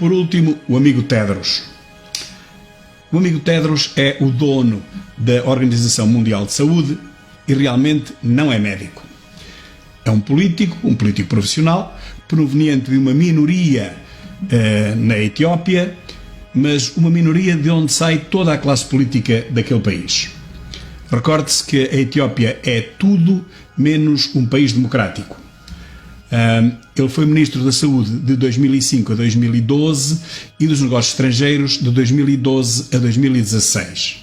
Por último, o amigo Tedros. O amigo Tedros é o dono da Organização Mundial de Saúde e realmente não é médico. É um político profissional, proveniente de uma minoria na Etiópia, mas uma minoria de onde sai toda a classe política daquele país. Recorde-se que a Etiópia é tudo menos um país democrático. Ele foi Ministro da Saúde de 2005 a 2012 e dos Negócios Estrangeiros de 2012 a 2016.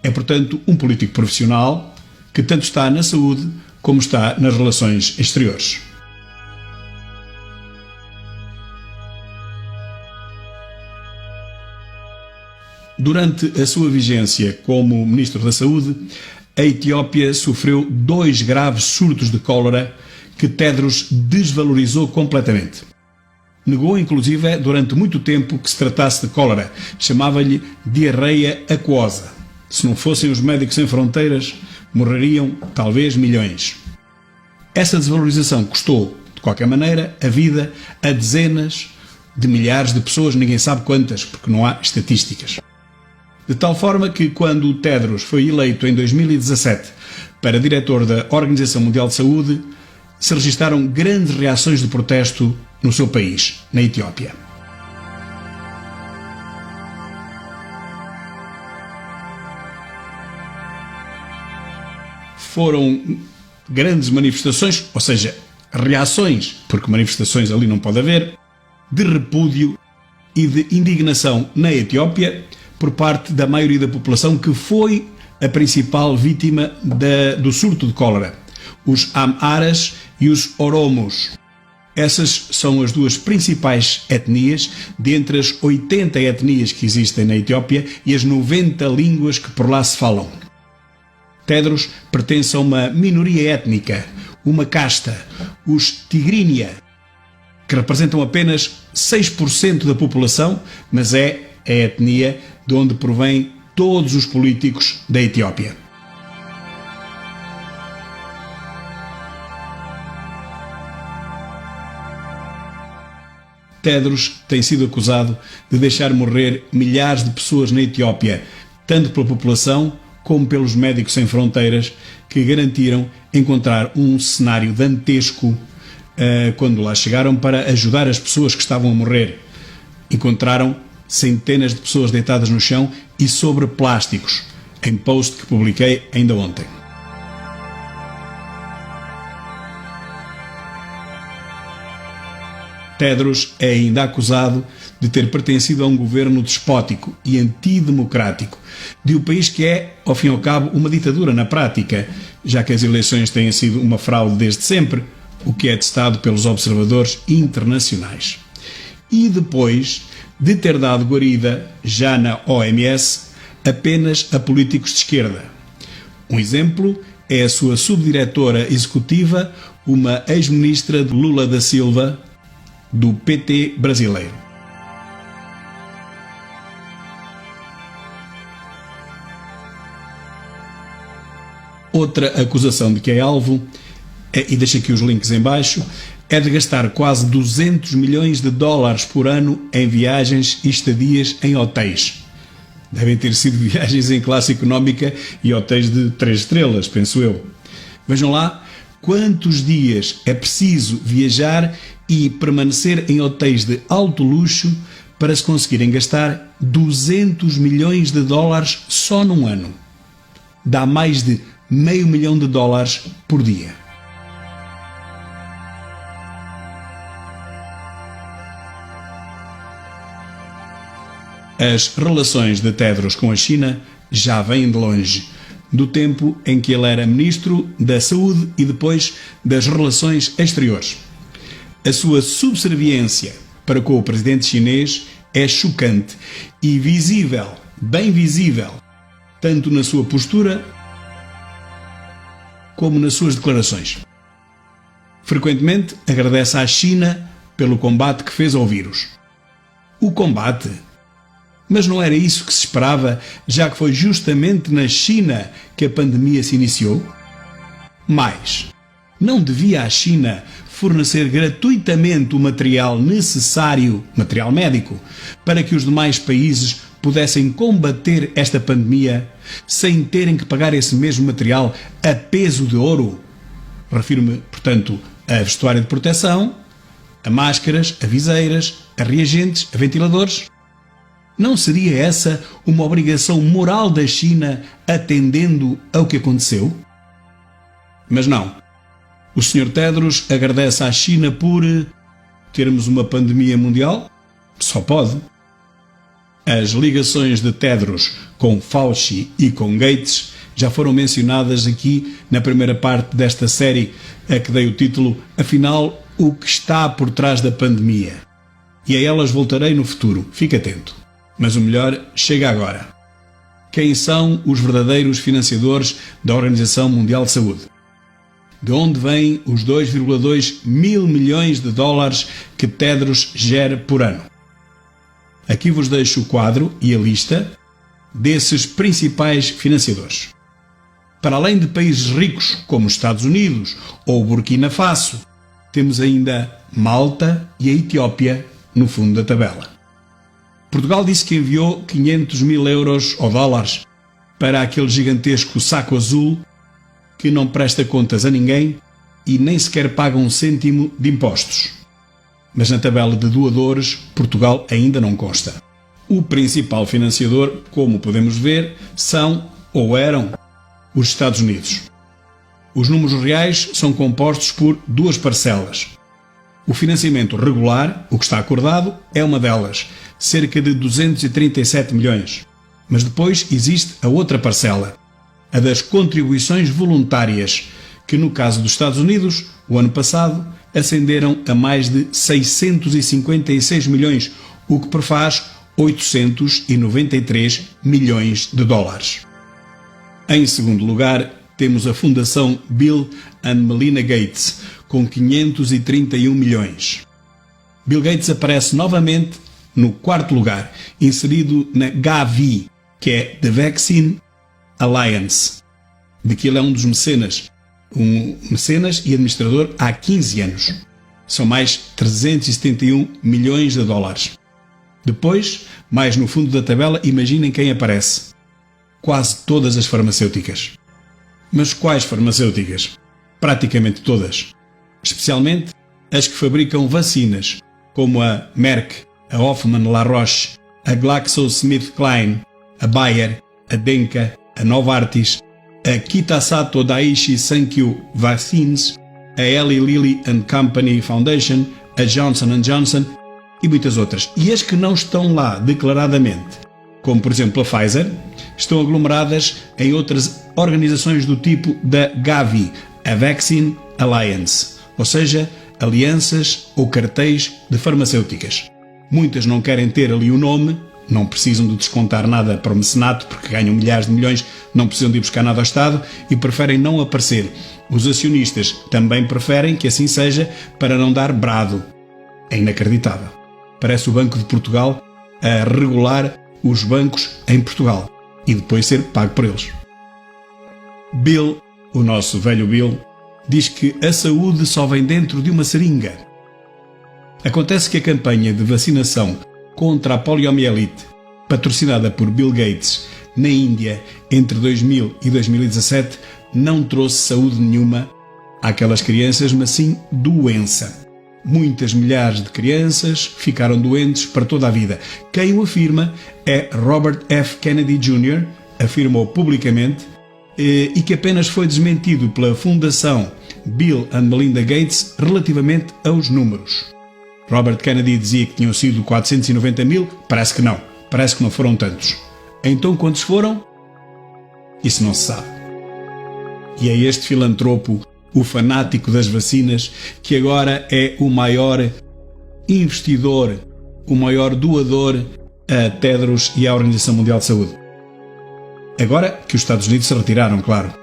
É, portanto, um político profissional que tanto está na saúde como está nas relações exteriores. Durante a sua vigência como Ministro da Saúde, a Etiópia sofreu 2 graves surtos de cólera que Tedros desvalorizou completamente. Negou, inclusive, durante muito tempo que se tratasse de cólera. Chamava-lhe diarreia aquosa. Se não fossem os Médicos Sem Fronteiras, morreriam talvez milhões. Essa desvalorização custou, de qualquer maneira, a vida a dezenas de milhares de pessoas, ninguém sabe quantas, porque não há estatísticas. De tal forma que, quando o Tedros foi eleito em 2017 para diretor da Organização Mundial de Saúde, se registaram grandes reações de protesto no seu país, na Etiópia. Foram grandes manifestações, ou seja, reações, porque manifestações ali não pode haver, de repúdio e de indignação na Etiópia por parte da maioria da população, que foi a principal vítima do surto de cólera. Os Amharas e os Oromos. Essas são as 2 principais etnias, dentre as 80 etnias que existem na Etiópia e as 90 línguas que por lá se falam. Tedros pertence a uma minoria étnica, uma casta, os Tigrinya, que representam apenas 6% da população, mas é a etnia de onde provém todos os políticos da Etiópia. Tedros tem sido acusado de deixar morrer milhares de pessoas na Etiópia, tanto pela população como pelos Médicos Sem Fronteiras, que garantiram encontrar um cenário dantesco quando lá chegaram para ajudar as pessoas que estavam a morrer. Encontraram centenas de pessoas deitadas no chão e sobre plásticos, em post que publiquei ainda ontem. Tedros é ainda acusado de ter pertencido a um governo despótico e antidemocrático de um país que é, ao fim e ao cabo, uma ditadura na prática, já que as eleições têm sido uma fraude desde sempre, o que é atestado pelos observadores internacionais. E depois de ter dado guarida, já na OMS, apenas a políticos de esquerda. Um exemplo é a sua subdiretora executiva, uma ex-ministra de Lula da Silva, do PT brasileiro. Outra acusação de que é alvo, e deixo aqui os links em baixo, é de gastar quase 200 milhões de dólares por ano em viagens e estadias em hotéis. Devem ter sido viagens em classe económica e hotéis de 3 estrelas, penso eu. Vejam lá quantos dias é preciso viajar e permanecer em hotéis de alto luxo para se conseguirem gastar 200 milhões de dólares só num ano. Dá mais de $500 mil por dia. As relações de Tedros com a China já vêm de longe, do tempo em que ele era Ministro da Saúde e depois das Relações Exteriores. A sua subserviência para com o presidente chinês é chocante e visível, bem visível, tanto na sua postura como nas suas declarações. Frequentemente agradece à China pelo combate que fez ao vírus. O combate? Mas não era isso que se esperava, já que foi justamente na China que a pandemia se iniciou? Mais, não devia a China fornecer gratuitamente o material necessário, material médico, para que os demais países pudessem combater esta pandemia sem terem que pagar esse mesmo material a peso de ouro. Refiro-me, portanto, a vestuário de proteção, a máscaras, a viseiras, a reagentes, a ventiladores. Não seria essa uma obrigação moral da China atendendo ao que aconteceu? Mas não. O Sr. Tedros agradece à China por termos uma pandemia mundial? Só pode. As ligações de Tedros com Fauci e com Gates já foram mencionadas aqui na primeira parte desta série, a que dei o título Afinal, o que está por trás da pandemia? E a elas voltarei no futuro, fique atento. Mas o melhor chega agora. Quem são os verdadeiros financiadores da Organização Mundial de Saúde? De onde vêm os 2,2 mil milhões de dólares que Tedros gera por ano? Aqui vos deixo o quadro e a lista desses principais financiadores. Para além de países ricos como os Estados Unidos ou Burkina Faso, temos ainda Malta e a Etiópia no fundo da tabela. Portugal disse que enviou 500 mil euros ou dólares para aquele gigantesco saco azul que não presta contas a ninguém e nem sequer paga um cêntimo de impostos. Mas na tabela de doadores, Portugal ainda não consta. O principal financiador, como podemos ver, são ou eram os Estados Unidos. Os números reais são compostos por duas parcelas. O financiamento regular, o que está acordado, é uma delas, cerca de 237 milhões. Mas depois existe a outra parcela, a das contribuições voluntárias, que no caso dos Estados Unidos, o ano passado, ascenderam a mais de 656 milhões, o que prefaz 893 milhões de dólares. Em segundo lugar, temos a Fundação Bill and Melinda Gates, com 531 milhões. Bill Gates aparece novamente no quarto lugar, inserido na Gavi, que é The Vaccine Alliance, de que ele é um dos mecenas e administrador há 15 anos. São mais 371 milhões de dólares. Depois, mais no fundo da tabela, imaginem quem aparece. Quase todas as farmacêuticas. Mas quais farmacêuticas? Praticamente todas. Especialmente as que fabricam vacinas, como a Merck, a Hoffmann La Roche, a GlaxoSmithKline, a Bayer, a Denka, a Novartis, a Kitasato Daiichi Sankyo Vaccines, a Eli Lilly and Company Foundation, a Johnson & Johnson e muitas outras. E as que não estão lá declaradamente, como por exemplo a Pfizer, estão aglomeradas em outras organizações do tipo da Gavi, a Vaccine Alliance, ou seja, alianças ou cartéis de farmacêuticas. Muitas não querem ter ali o nome, não precisam de descontar nada para o mecenato porque ganham milhares de milhões, não precisam de ir buscar nada ao Estado e preferem não aparecer. Os acionistas também preferem que assim seja para não dar brado. É inacreditável. Parece o Banco de Portugal a regular os bancos em Portugal e depois ser pago por eles. Bill, o nosso velho Bill, diz que a saúde só vem dentro de uma seringa. Acontece que a campanha de vacinação contra a poliomielite, patrocinada por Bill Gates na Índia entre 2000 e 2017, não trouxe saúde nenhuma àquelas crianças, mas sim doença. Muitas milhares de crianças ficaram doentes para toda a vida. Quem o afirma é Robert F. Kennedy Jr., afirmou publicamente, e que apenas foi desmentido pela Fundação Bill and Melinda Gates relativamente aos números. Robert Kennedy dizia que tinham sido 490 mil, parece que não foram tantos. Então quantos foram? Isso não se sabe. E é este filantropo, o fanático das vacinas, que agora é o maior investidor, o maior doador a Tedros e à Organização Mundial de Saúde. Agora que os Estados Unidos se retiraram, claro.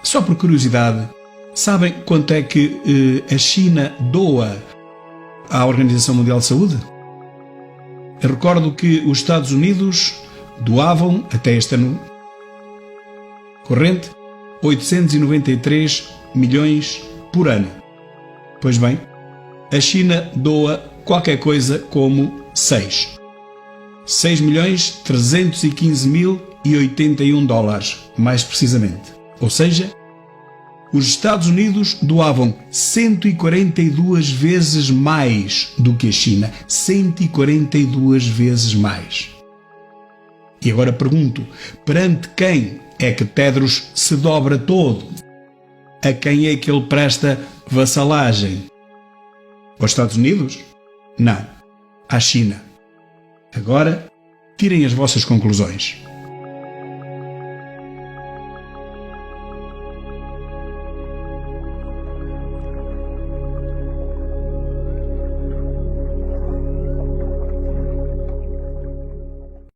Só por curiosidade, sabem quanto é que a China doa à Organização Mundial de Saúde? Eu recordo que os Estados Unidos doavam, até este ano corrente, 893 milhões por ano. Pois bem, A China doa qualquer coisa como 6.315.081 dólares, mais precisamente. Ou seja, os Estados Unidos doavam 142 vezes mais do que a China. 142 vezes mais. E agora pergunto, perante quem é que Tedros se dobra todo? A quem é que ele presta vassalagem? Aos Estados Unidos? Não. À China. Agora, tirem as vossas conclusões.